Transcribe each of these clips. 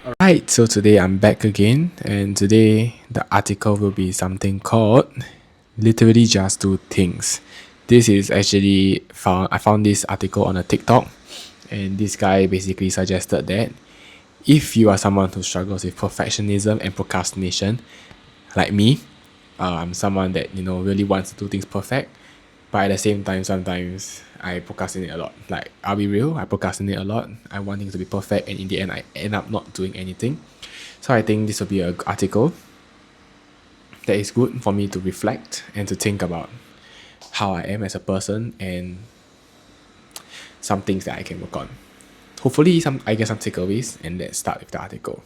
Alright, so today I'm back again, and today the article will be something called Literally Just Do Things. This is actually I found this article on a TikTok, and this guy basically suggested that if you are someone who struggles with perfectionism and procrastination, like me, I'm someone that really wants to do things perfect, but at the same time, sometimes I procrastinate a lot. Like, I'll be real, I procrastinate a lot. I want things to be perfect, and in the end, I end up not doing anything. So I think this will be an article that is good for me to reflect and to think about how I am as a person and some things that I can work on. Hopefully, I get some takeaways, and let's start with the article.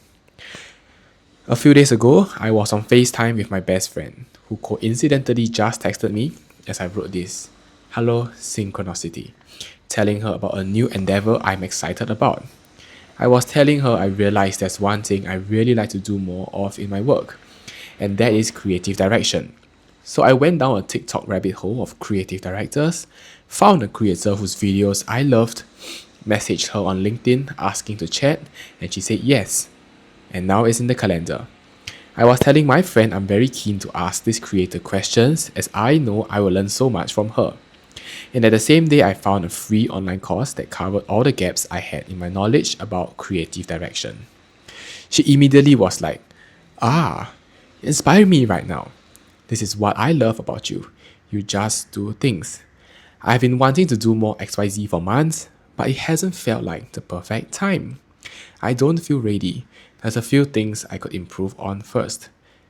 A few days ago, I was on FaceTime with my best friend, who coincidentally just texted me as I wrote this "Hello, Synchronicity," telling her about a new endeavor I'm excited about. I was telling her I realized there's one thing I really like to do more of in my work, and that is creative direction. So I went down a TikTok rabbit hole of creative directors, found a creator whose videos I loved, messaged her on LinkedIn asking to chat, and she said yes. And now it's in the calendar. I was telling my friend I'm very keen to ask this creator questions as I know I will learn so much from her. And at the same day, I found a free online course that covered all the gaps I had in my knowledge about creative direction. She immediately was like, "Ah, inspire me right now. This is what I love about you. You just do things. I've been wanting to do more XYZ for months, but it hasn't felt like the perfect time. I don't feel ready. There's a few things I could improve on first."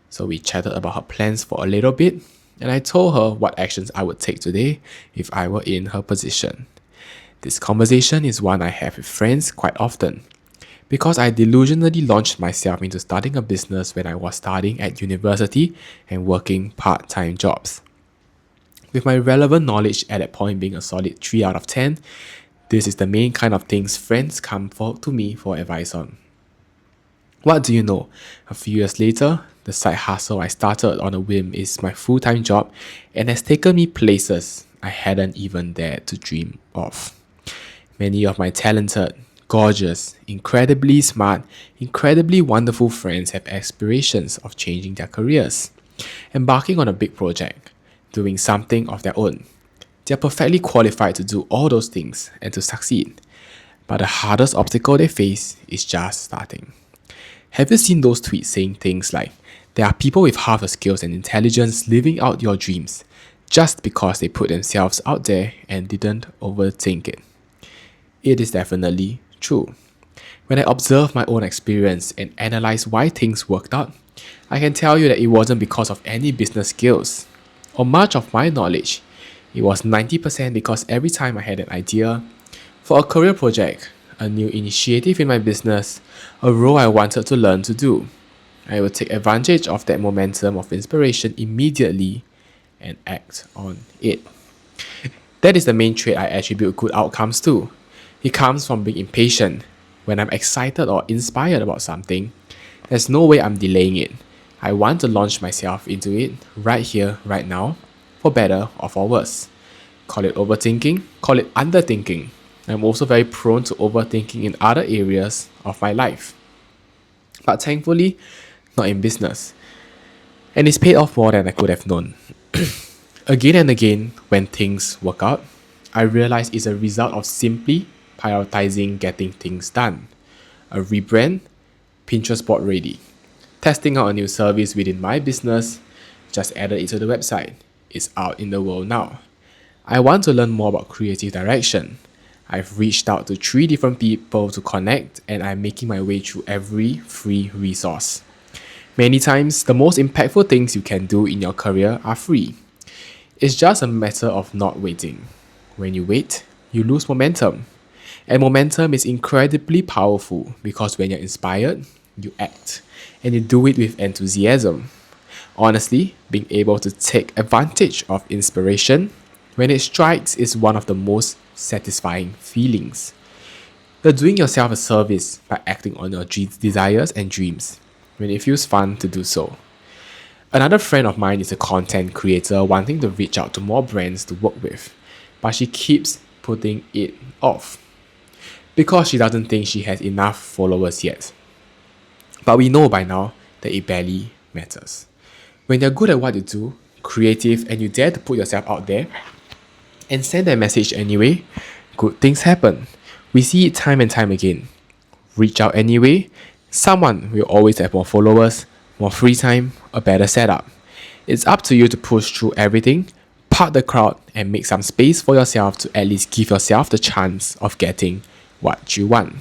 So we chatted about her plans for a little bit, and I told her what actions I would take today if I were in her position. This conversation is one I have with friends quite often, because I delusionally launched myself into starting a business when I was studying at university and working part time jobs. With my relevant knowledge at that point being a solid 3 out of 10, this is the main kind of things friends come to me for advice on. What do you know? A few years later, the side hustle I started on a whim is my full time job and has taken me places I hadn't even dared to dream of. Many of my talented, gorgeous, incredibly smart, incredibly wonderful friends have aspirations of changing their careers, embarking on a big project, doing something of their own. They are perfectly qualified to do all those things and to succeed. But the hardest obstacle they face is just starting. Have you seen those tweets saying things like, "There are people with half the skills and intelligence living out your dreams just because they put themselves out there and didn't overthink it"? It is definitely true. When I observe my own experience and analyze why things worked out, I can tell you that it wasn't because of any business skills or much of my knowledge. It was 90% because every time I had an idea for a career project, a new initiative in my business, a role I wanted to learn to do, I would take advantage of that momentum of inspiration immediately and act on it. That is the main trait I attribute good outcomes to. It comes from being impatient. When I'm excited or inspired about something, there's no way I'm delaying it. I want to launch myself into it right here, right now, for better or for worse. Call it overthinking, call it underthinking. I'm also very prone to overthinking in other areas of my life. But thankfully, not in business. And it's paid off more than I could have known. Again and again, when things work out, I realize it's a result of simply prioritizing getting things done. A rebrand, Pinterest board ready. Testing out a new service within my business, just added it to the website. It's out in the world now. I want to learn more about creative direction. I've reached out to 3 different people to connect, and I'm making my way through every free resource. Many times, the most impactful things you can do in your career are free. It's just a matter of not waiting. When you wait, you lose momentum. And momentum is incredibly powerful because when you're inspired, you act. And you do it with enthusiasm. Honestly, being able to take advantage of inspiration when it strikes is one of the most satisfying feelings. You're doing yourself a service by acting on your desires and dreams when it feels fun to do so. Another friend of mine is a content creator wanting to reach out to more brands to work with, but she keeps putting it off because she doesn't think she has enough followers yet. But we know by now that it barely matters. When you're good at what you do, creative, and you dare to put yourself out there and send that message anyway, good things happen. We see it time and time again. Reach out anyway, someone will always have more followers, more free time, a better setup. It's up to you to push through everything, park the crowd, and make some space for yourself to at least give yourself the chance of getting what you want.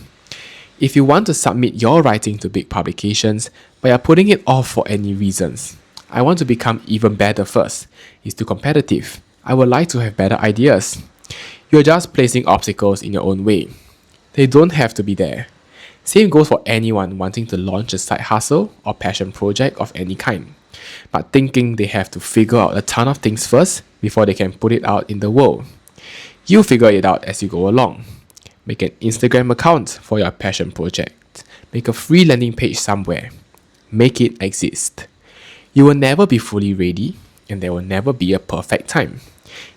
If you want to submit your writing to big publications, but you're putting it off for any reasons, I want to become even better first. It's too competitive. I would like to have better ideas. You're just placing obstacles in your own way. They don't have to be there. Same goes for anyone wanting to launch a side hustle or passion project of any kind, but thinking they have to figure out a ton of things first before they can put it out in the world. You figure it out as you go along. Make an Instagram account for your passion project. Make a free landing page somewhere. Make it exist. You will never be fully ready, and there will never be a perfect time.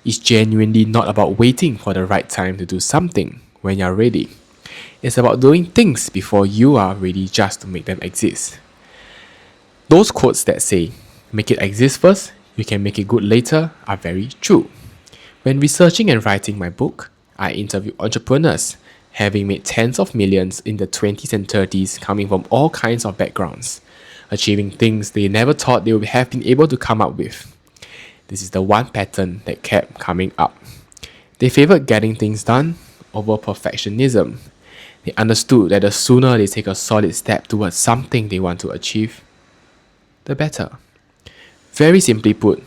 It's genuinely not about waiting for the right time to do something when you're ready. It's about doing things before you are ready just to make them exist. Those quotes that say, make it exist first, you can make it good later, are very true. When researching and writing my book, I interviewed entrepreneurs, having made tens of millions in the 20s and 30s coming from all kinds of backgrounds, achieving things they never thought they would have been able to come up with. This is the one pattern that kept coming up. They favored getting things done over perfectionism. They understood that the sooner they take a solid step towards something they want to achieve, the better. Very simply put,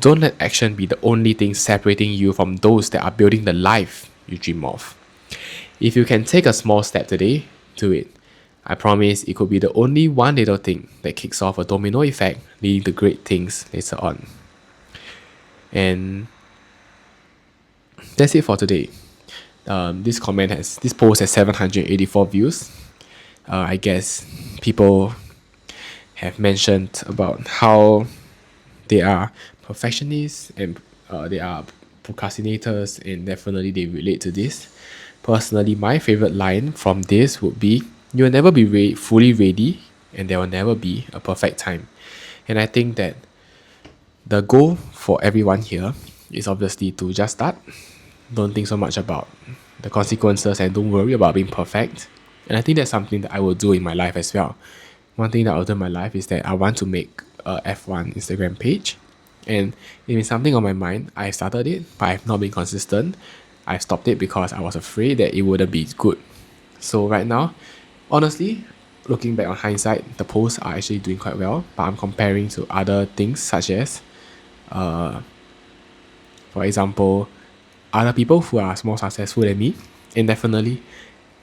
don't let action be the only thing separating you from those that are building the life you dream of. If you can take a small step today, do it. I promise it could be the only one little thing that kicks off a domino effect leading to great things later on. And that's it for today. This post has 784 views. I guess people have mentioned about how they are perfectionists and they are procrastinators, and definitely they relate to this. Personally, my favorite line from this would be, you'll never be fully ready, and there will never be a perfect time. And I think that the goal for everyone here is obviously to just start. Don't think so much about the consequences, and don't worry about being perfect. And I think that's something that I will do in my life as well. One thing that I'll do in my life is that I want to make a F1 Instagram page, and it is something on my mind. I started it, but I've not been consistent. I stopped it because I was afraid that it wouldn't be good. So right now, honestly, looking back on hindsight, the posts are actually doing quite well, but I'm comparing to other things such as for example, other people who are more successful than me, and definitely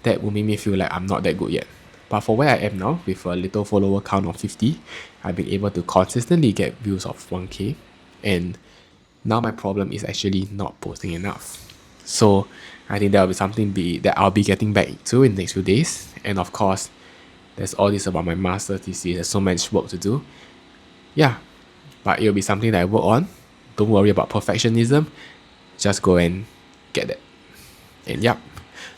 that will make me feel like I'm not that good yet. But for where I am now, with a little follower count of 50, I've been able to consistently get views of 1k, and now my problem is actually not posting enough. So I think that will be something that I'll be getting back to in the next few days. And of course, there's all this about my master thesis. There's so much work to do. Yeah, but it'll be something that I work on. Don't worry about perfectionism. Just go and get that. And yep,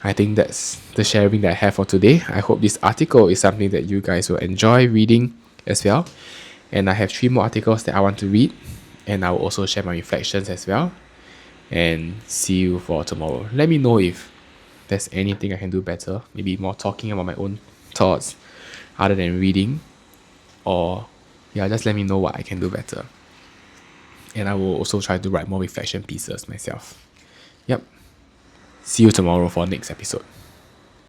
I think that's the sharing that I have for today. I hope this article is something that you guys will enjoy reading as well. And I have 3 more articles that I want to read, and I will also share my reflections as well. And see you for tomorrow. Let me know if there's anything I can do better. Maybe more talking about my own thoughts other than reading. Or yeah, just let me know what I can do better. And I will also try to write more reflection pieces myself. Yep. See you tomorrow for next episode.